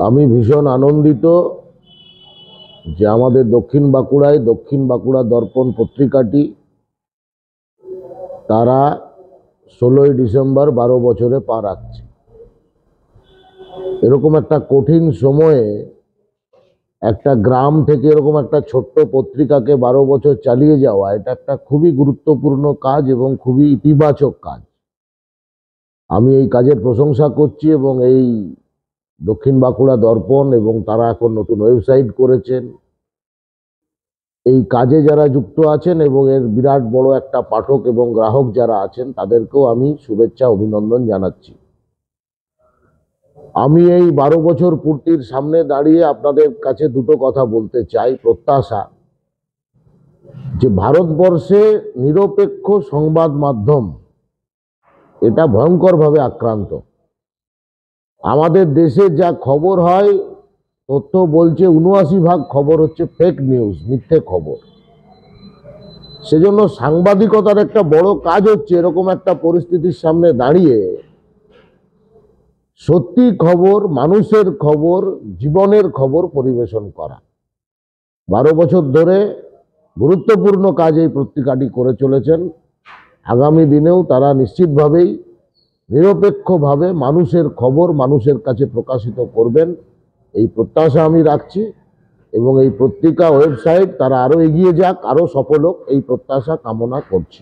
আমি ভীষণ আনন্দিত যে আমাদের দক্ষিণ বাঁকুড়ায় দক্ষিণ বাঁকুড়া দর্পণ পত্রিকাটি তারা 16ই ডিসেম্বর 12 বছরে পা রাখছে। এরকম একটা কঠিন সময়ে একটা গ্রাম থেকে এরকম একটা ছোট্ট পত্রিকাকে 12 বছর চালিয়ে যাওয়া, এটা একটা খুবই গুরুত্বপূর্ণ কাজ এবং খুবই ইতিবাচক কাজ। আমি এই কাজের প্রশংসা করছি এবং এই দক্ষিণ বাঁকুড়া দর্পণ এবং তারা এখন নতুন ওয়েবসাইট করেছেন, এই কাজে যারা যুক্ত আছেন এবং এর বিরাট বড় একটা পাঠক এবং গ্রাহক যারা আছেন তাদেরকেও আমি শুভেচ্ছা অভিনন্দন জানাচ্ছি। আমি এই 12 বছর পূর্তির সামনে দাঁড়িয়ে আপনাদের কাছে দুটো কথা বলতে চাই। প্রত্যাশা যে ভারতবর্ষে নিরপেক্ষ সংবাদ মাধ্যম এটা ভয়ঙ্করভাবে আক্রান্ত। আমাদের দেশে যা খবর হয়, তথ্য বলছে 79% খবর হচ্ছে ফেক নিউজ, মিথ্যে খবর। সেজন্য সাংবাদিকতার একটা বড় কাজ হচ্ছে এরকম একটা পরিস্থিতির সামনে দাঁড়িয়ে সত্যি খবর, মানুষের খবর, জীবনের খবর পরিবেশন করা। 12 বছর ধরে গুরুত্বপূর্ণ কাজ এই পত্রিকাটি করে চলেছেন। আগামী দিনেও তারা নিশ্চিতভাবেই নিরপেক্ষভাবে মানুষের খবর মানুষের কাছে প্রকাশিত করবেন, এই প্রত্যাশা আমি রাখছি। এবং এই পত্রিকা ওয়েবসাইট তারা আরো এগিয়ে যাক, আরো সফল হোক, এই প্রত্যাশা কামনা করছি।